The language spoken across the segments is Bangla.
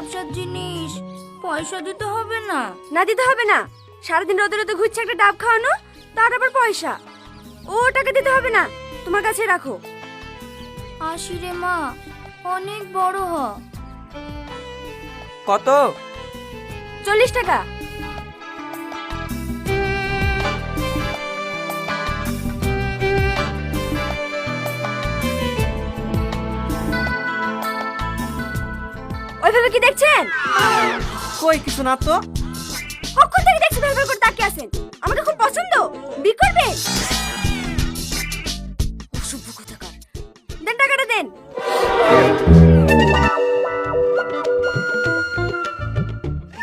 ব্যবসার জিনিস, পয়সা দিতে হবে না? না দিতে হবে না। সারাদিন রোদে রোদে ঘুরছে একটা ডাব খাওয়ানো, তার আবার পয়সা। ও টাকা দিতে হবে না, তোমার কাছে রাখো। আসি রে মা, অনেক বড় হ। কত? 40 টাকা। ওইভাবে কি দেখছেন? কই কিছু না তো। কখন থেকে দেখছেন ওইভাবে করে তাকিয়ে আছেন? আমাকে খুব পছন্দ, বিয়ে করবে? অসভ্য কোথাকার। দেন টাকাটা দেন।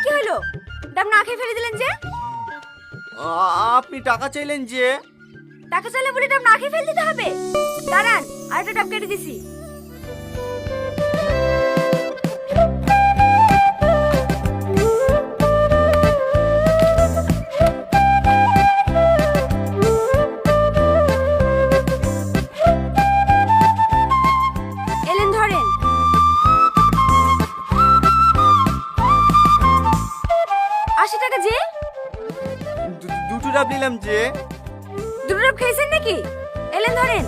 কি হলো? ডাব না খেয়ে ফেলে দিলেন যে? আপনি টাকা চাইলেন যে? টাকা চাইলে বলে ডাব না খেয়ে ফেলে দিতে হবে? দাঁড়ান, আরেকটা ডাব কেটে দিছি। এলেন ধরেন। আশি টাকা যে? দুটো ডাব নিলাম যে। দুটো ডাব খেয়েছেন নাকি? এলেন ধরেন।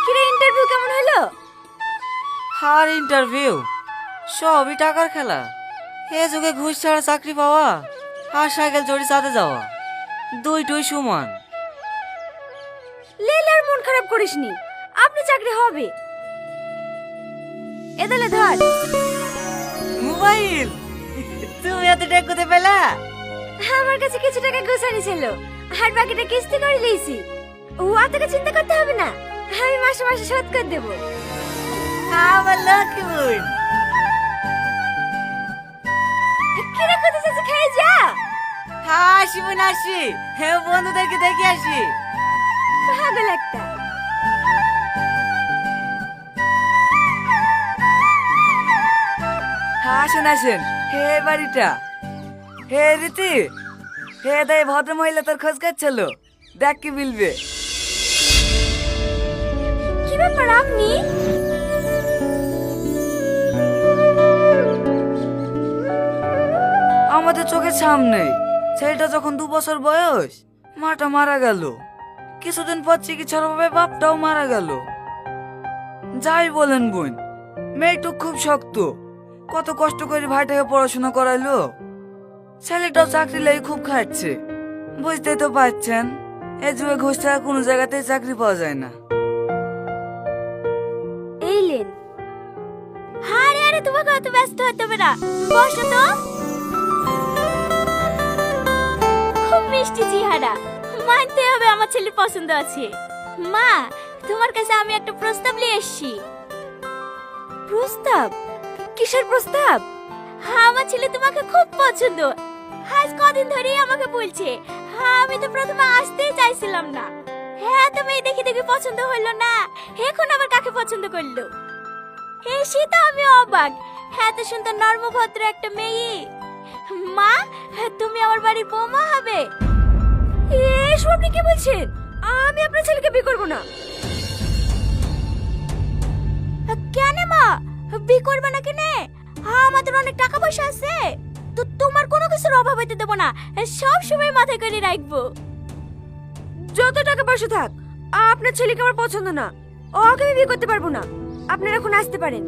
কিরে, ইন্টারভিউ কেমন হলো? আর ইন্টারভিউ সবই টাকার খেলা। এ যুগে ঘুষ ছাড়া চাকরি পাওয়া আর সাইকেল চড়ে চাঁদে যাওয়া দুইটাই সমান। লেলার মন খারাপ করিসনি, আপনি চাকরি হবে। এদালে ধর। মোবাইল, তুমি এত টাকা কোথায় পেলা? আমার কাছে কিছু টাকা গোছানি ছিল, আর বাকিটা কিস্তি করে লিয়েছি। ও তোকে চিন্তা করতে হবে না, আমি মাসে মাসে শোধ করে দেবো। আমার লক্ষ্মী বোন। কিরে কোথায় যাচ্ছে, খেয়ে যা। হাসি বোন আসি, হ্যাঁ বন্ধুদেরকে দেখে আসি। পাগল একটা। আসেন আসেন, হে বাড়িটা। হে রীতি, হে দাই ভদ্র মহিলা তোর খোঁজ করছিল, দেখ কি বলবে। কি ব্যাপার আপনি? আমাদের চোখের সামনে ছেলেটা যখন 2 বছর বয়স মাটা মারা গেল, কিছুদিন পর চিকিৎসার অভাবে বাপটাও মারা গেল। যাই বলেন বোন, মেয়েটুক খুব শক্ত, কত কষ্ট করে ভাইটাকে পড়াশোনা করাইলো। ছেলেটাও চাকরি লেগে খুব খাচ্ছে, বুঝতেই তো পারছেন এ যুগে ঘুষ ছাড়া কোনো জায়গাতেই চাকরি পাওয়া যায় না। এইলেন। আরে আরে, তোমাকে অত ব্যস্ত হতে হবে না, বসো তো। খুব মিষ্টি চেহারা, মানতে হবে আমার ছেলের পছন্দ আছে। মা, তোমার কাছে আমি একটা প্রস্তাব নিয়ে এসেছি। প্রস্তাব? কিসের প্রস্তাব? আমার ছেলে তোমাকে খুব পছন্দ, আজ কদিন ধরেই আমাকে বলছে। আমি তো প্রথমে আসতেই চাইছিলাম না, হ্যাঁ তুমি দেখে দেখে পছন্দ হলো না, এখন আবার কাকে পছন্দ করলো? এসে তো আমি অবাক, এত সুন্দর নর্মভদ্র একটা মেয়ে। মা, তুমি আমার বাড়ির বৌমা হবে। এসব আপনি কি বলছেন? আমি আপনার ছেলেকে বিয়ে করবো না। কেন মা, বিয়ে করবে না কেন? আমাদের অনেক টাকা পয়সা আছে, তো তোমার কোনো কিছুর অভাব হইতে দেবো না, সব সময় মাথায় করে রাখবো। যত টাকা পয়সা থাক, আপনার ছেলেকে আমার পছন্দ না, ওকে আমি বিয়ে করতে পারবো না। আপনারা এখন আসতে পারেন।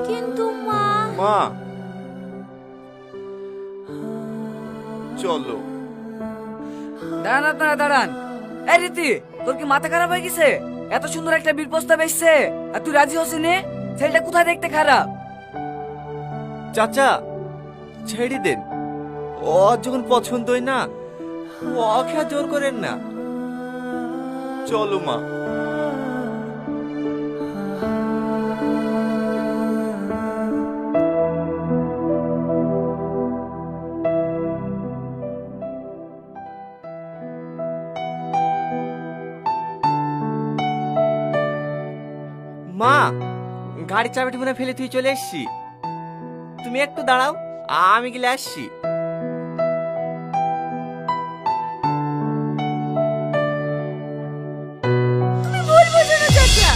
কিন্তু মা। মা চলো। দাঁড়ান আপনারা দাঁড়ান। এই রীতি, তোর কি মাথা খারাপ হয়ে গেছে? এত সুন্দর একটা বিল প্রস্তাব এসছে আর তুই রাজি হসি নে? ছেলেটা কোথায় দেখতে খারাপ? চাচা ছেড়ে দেন, ও যখন পছন্দই না ওকে আর জোর করেন না। চলো মা। গাড়ির চাবিটা মনে হয় ফেলে তুই চলে এসছি। তুমি একটু দাঁড়াও, আমি গেলে আসছি। তুমি ভুল বোঝো না চাচা,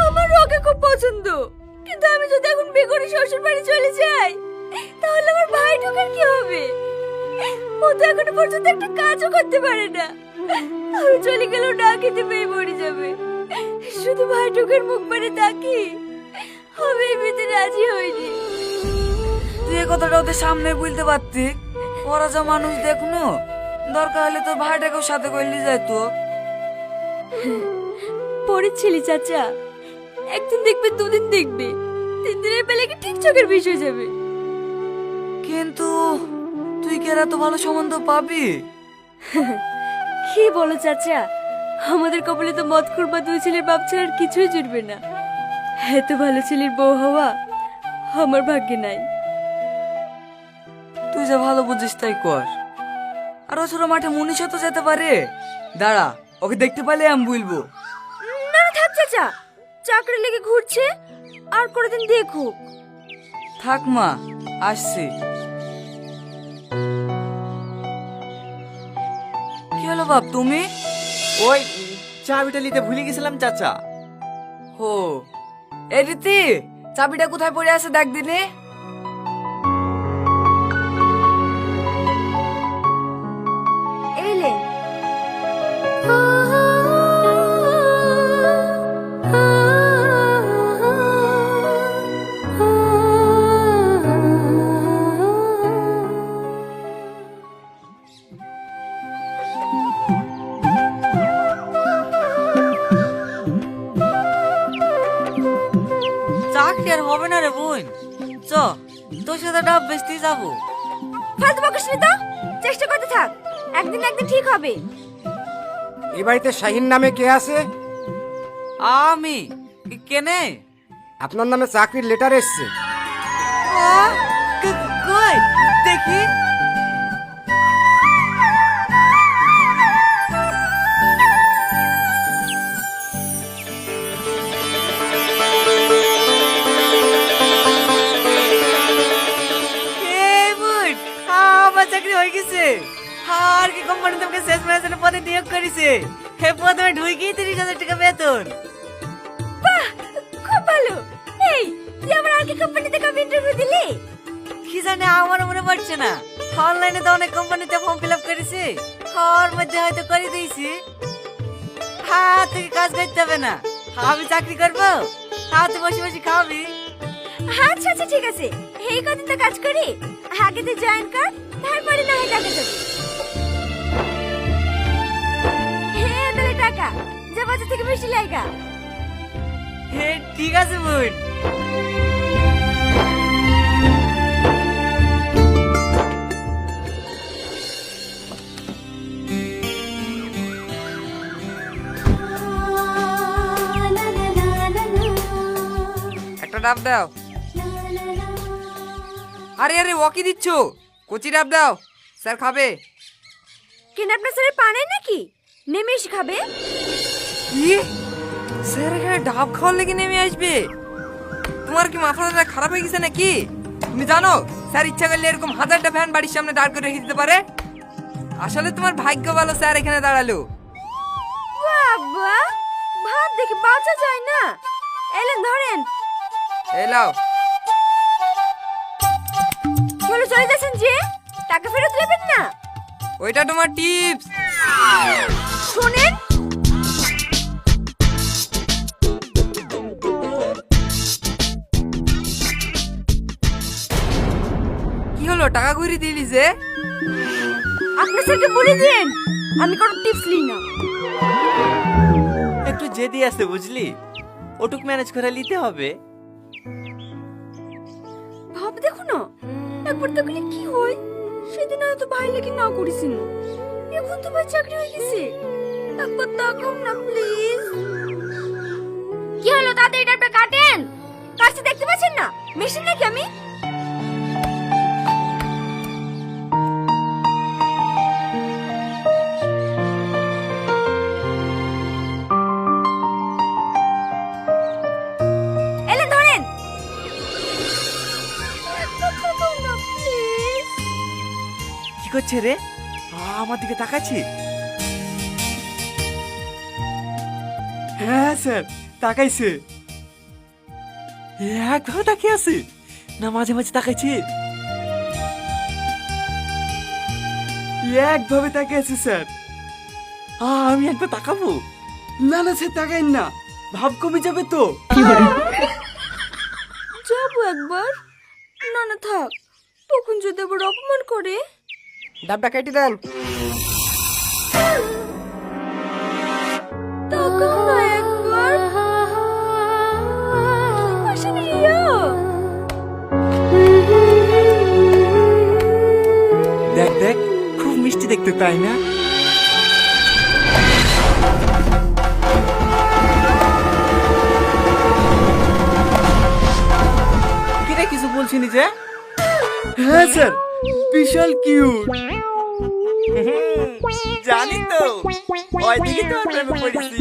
আমার ওকে খুব পছন্দ, কিন্তু আমি যদি এখন বিয়ে করে শ্বশুর বাড়ি চলে যাই তাহলে আমার ভাই ঢোকার কি হবে? ও তো এখনো পর্যন্ত একটা কাজও করতে পারে না। আমি চলে গেলেও না খেতে পেয়ে মরে যাবে। শুধু ভাই ঢোকার মুখ পানে তাকি আমি এই বিয়েতে রাজি হইনি। তুই এই কথাটা ওদের সামনে বলতে পারতি। ওরা যা মানুষ দেখনো, দরকার হলে তোর ভাইটাকেও সাথে করলি যাইতো। পরের ছেলে চাচা, একদিন দেখবে, দুদিন দেখবে, তিন দিনের বেলা কি ঠিক চোখের বিষয় যাবে। কিন্তু তুই কি আর এত ভালো সম্বন্ধ পাবি? কি বলো চাচা, আমাদের কপালে তো মদ করবা দুই ছেলের বাপ ছাড়া আর কিছুই জুটবে না। এত ভালো ছেলের বউ হওয়া আমার ভাগ্যে নাই। তুই যা ভালো বুঝিস তাই কর। আর ও ছোট মাঠে মুনিশও তো যেতে পারে। দাঁড়া, ওকে দেখতে পারলে আমি বলবো। না না থাক চাচা, চাকরি লেগে ঘুরছে, আর কোনোদিন দেখুক। থাক মা, আসছি। কি হলো বাপ, তুমি? ওই চাবিটা নিতে ভুলে গেছিলাম চাচা। হো, এই রীতি, চাবিটা কোথায় পড়ে আছে দেখ দিনে। এলে চাকরি আর হবে না রে বোন, চ তোর সাথে ডাব বেচতে যাবো। ফালতু বকিস নি তো, চেষ্টা করতে থাক, একদিন না একদিন ঠিক হবে। এই বাড়িতে শাহিন নামে কে আছে? আমি কেনে? আপনার নামে চাকরির লেটার এসছে। কই দেখি। আমার চাকরি হয়ে গেছে। আর কি কোম্পানি তোমাকে সেলস ম্যানেজারের পদে নিয়োগ করেছে। হে প্রথমে ঢুকেই 30,000 টাকা বেতন। বাহ, খুব ভালো। এই, তুই আমার আর কি কোম্পানিতে কবে ইন্টারভিউ দিলি? কি জানি, আমারও মনে পড়ছে না। অনলাইনে তো অনেক কোম্পানিতে ফর্ম ফিল আপ করেছি, ওর মধ্যে হয়তো করে দিয়েছি। হ্যাঁ, তুই কাজ করতে হবে না, আমি চাকরি করবো, হাতে বসে বসে খাবি। আচ্ছা আচ্ছা ঠিক আছে, এই কদিন তো কাজ করি, আগে তুই জয়েন কর, তারপরে না হয় টাকা যাবে। হ্যাঁ তাহলে টাকা যা বাজার থেকে বেশি লাগা। হে ঠিক আছে বোন। একটা ডাব দাও। আরে আরে ও কি দিচ্ছ? কচি ডাব দাও, স্যার খাবে। কেন আপনার স্যারের পানাই নাকি? নেমে এসে খাবে। কি? স্যার এখানে ডাব খাওয়ার লেগে নেমে আসবে? তোমার কি মাথাটা খারাপ হয়ে গেছে নাকি? তুমি জানো স্যার ইচ্ছা করলে এরকম হাজারটা ফ্যান বাড়ির সামনে দাঁড় করে রেখে দিতে পারে। আসলে তোমার ভাগ্য ভালো স্যার এখানে দাঁড়ালো। বাবা, ভাত দেখে বাঁচা যায় না। এলেন ধরেন। এলাও। চলে চলে যাচ্ছেন যে, টাকা ফেরত দেবেন না। ওইটা তোমার টিপস। শোনেন, কি হলো, টাকা ঘুরি দিলি যে? আপনার স্যারকে বলে দিন আমি কোনো টিপস নিই না। একটু জেদি আছে বুঝলি, ওটুক ম্যানেজ করে নিতে হবে। ভাব দেখো না, একবার দেখলে কি হয়। সেদিন হয়তো ভাই লেগে না করেছিল, এখন তো ভাই চাকরি হয়ে গেছে। একবার তাকাও না প্লিজ। কি হলো, তাড়াতাড়ি ডাবটা কাটেন। কাটছে দেখতে পাচ্ছেন না, মেশিন নাকি আমি? এলেন করছে রে? আমার দিকে তাকাচ্ছি? হ্যাঁ স্যার, তাকাইছে। একভাবে তাকিয়ে আছে না মাঝে মাঝে তাকাইছে? একভাবে তাকিয়ে আছে স্যার। আমি একবার তাকাবো? না না স্যার, তাকাইন না, ভাব কমে যাবে তো। যাবো একবার। না না থাক, তখন যদি আবার অপমান করে। ডাবটা কেটে দেন। তাকাও না একবার। আসলে রিয়া, দেখ দেখ, খুব মিষ্টি দেখতে, তাই না? কিরে কিছু বলছিনি যে? হ্যাঁ স্যার, বিশাল কিউট। জানি তো, ওইদিকে তো প্রেমে পড়েছি।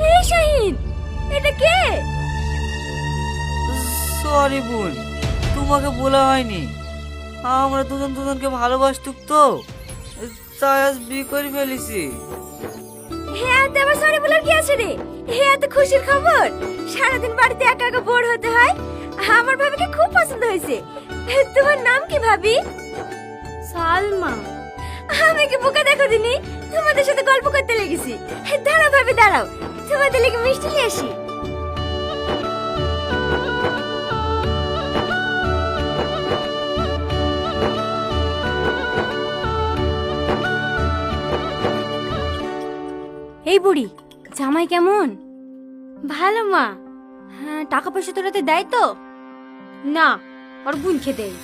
এই শাহিন, এটা কে? সরি বোন, তোমাকে বলা হয়নি। আমরা দুজন দুজনকে ভালোবাসতুক তো, তাই আজ বিয়ে করে ফেলেছি। হ্যাঁ, তো আবার সরি বলার কি আছে রে? হ্যাঁ, তো খুশির খবর। সারাদিন বাড়িতে একা একা বোর হতে হয়। আমার ভাবিকে খুব পছন্দ হয়েছে। তোমার নাম কি ভাবি? সালমা। আমি কি বোকা দেখো দিনি, তোমাদের সাথে গল্প করতে লেগেছি। দাঁড়াও ভাবি দাঁড়াও, তোমাদের লেগে মিষ্টি নিয়ে আসি। এই বুড়ি, জামাই কেমন? ভালো মা। হ্যাঁ, টাকা পয়সা তোরাতে দেয় তো? না, ওর বোনকে দেয়।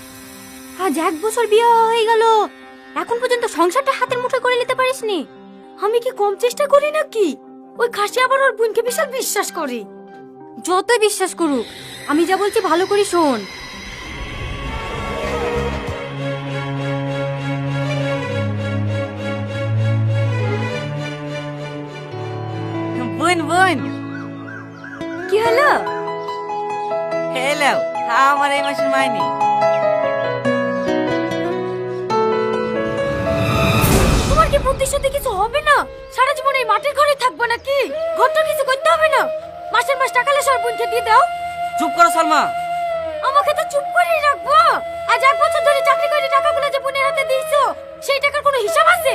আজ 1 বছর বিয়ে হয়ে গেল, এখন পর্যন্ত সংসারটা হাতের মুঠোয় করে নিতে পারিসনি। আমি কি কম চেষ্টা করি নাকি? ওই খাসি আবার ওর বোনকে বিশাল বিশ্বাস করে। যতই বিশ্বাস করুক, আমি যা বলছি ভালো করে শোন। বোন বোন, কি হলো? হ্যালো, আমার এই মাসের মাইনে। তোমার কি বুদ্ধি শুদ্ধি কিছু হবে না? সারা জীবন এই মাটির ঘরে থাকবো নাকি? ঘরটা কিছু করতে হবে না? মাসের মাস টাকা লে সব বোনকে দিয়ে দাও। চুপ করো সালমা। আমাকে তো চুপ করেই রাখবো? আজ 1 বছর ধরে চাকরি করে টাকাগুলো যে বোনের হাতে দিয়েছো, সেই টাকার কোনো হিসাব আছে?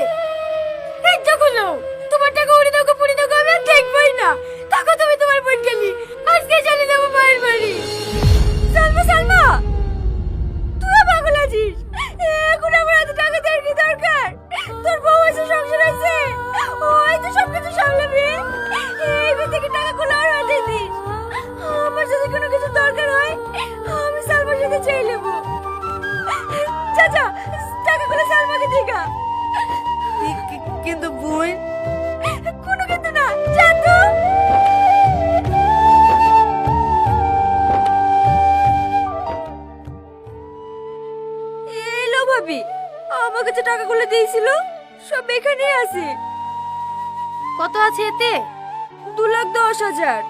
এই দেখো তোমার টাকা উড়ে দাও পুড়ে দাও, আমি আর দেখবই না। টাকা তুমি তোমার বোন গেলি, আজকে চলে যাবো মায়ের বাড়ি। সালমা সালমা, তুই পাগল আছিস? এখন আমার এত টাকা দেওয়ার কি দরকার? তোর বউ আছে, সংসার আছে, ওই তো সব কিছু সামলাবে। এইবার থেকে টাকাগুলো আর হাতে দিস। আমার যদি কোনো কিছু দরকার হয়, আমি সালমার সাথে চেয়ে নেবো। চাচা, টাকাগুলো সালমাকে দিগা। কিন্তু বোন, কোনো কিন্তু না, যা তো। এলো ভাবি, আমার কাছে টাকাগুলো দিয়েছিল, সব এখানেই আছে। কত আছে এতে? 2,10,000।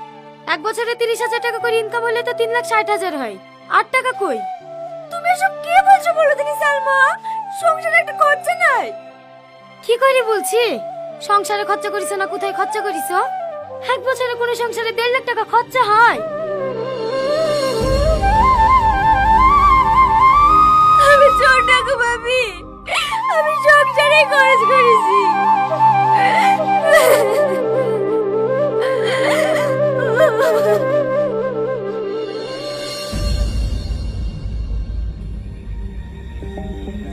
1 বছরে 30,000 টাকা করে ইনকাম হলে তো 3,60,000 হয়। 8 টাকা কই? তুমি এসব কি বলছো বলো তুমি সালমা? সংসারে একটা খরচা নাই। কি করে বলছি? সংসারে খরচা করিস না, কোথায় খরচা করিস? 1 বছরে কোন সংসারে 1.5 লাখ টাকা খরচা হয়? আমি চোর টাকা ভাবি, আমি সংসারে খরচ করেছি।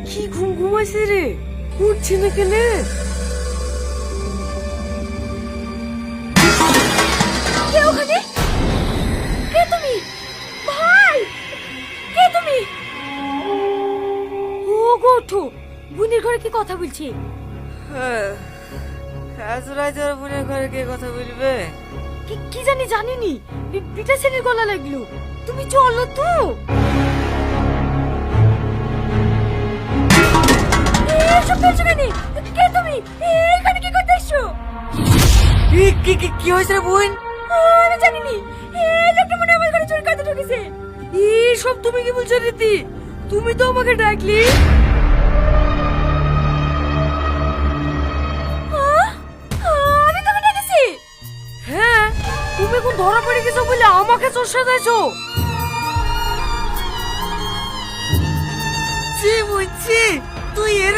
কি ঘুম ঘুমাইছে রে, উঠছে না কেন? ওঠো, বোনের ঘরে কি কথা বলছি? এত রাতে ওর বোনের ঘরে কে কথা বলবে? কি জানি জানিনি, পিটা ছেলের গলা লাগলো। তুমি চলো তো। এসব বলছো কেন? কে তুমি? এখানে কি করতে এসছো? কি হয়েছে রে বোন? আমি জানিনি, এই লোকটা মনে হয় আমার ঘরে চুরি করতে ঢুকেছে। সব তুমি কি বলছো রীতি? তুমি তো আমাকে ডাকলি। আমি তোকে ডেকেছি? হ্যাঁ, তুমি এখন ধরা পড়ে গেছো বলে আমাকে চোর সাজাইছো। জি বুঝছি, তুই এর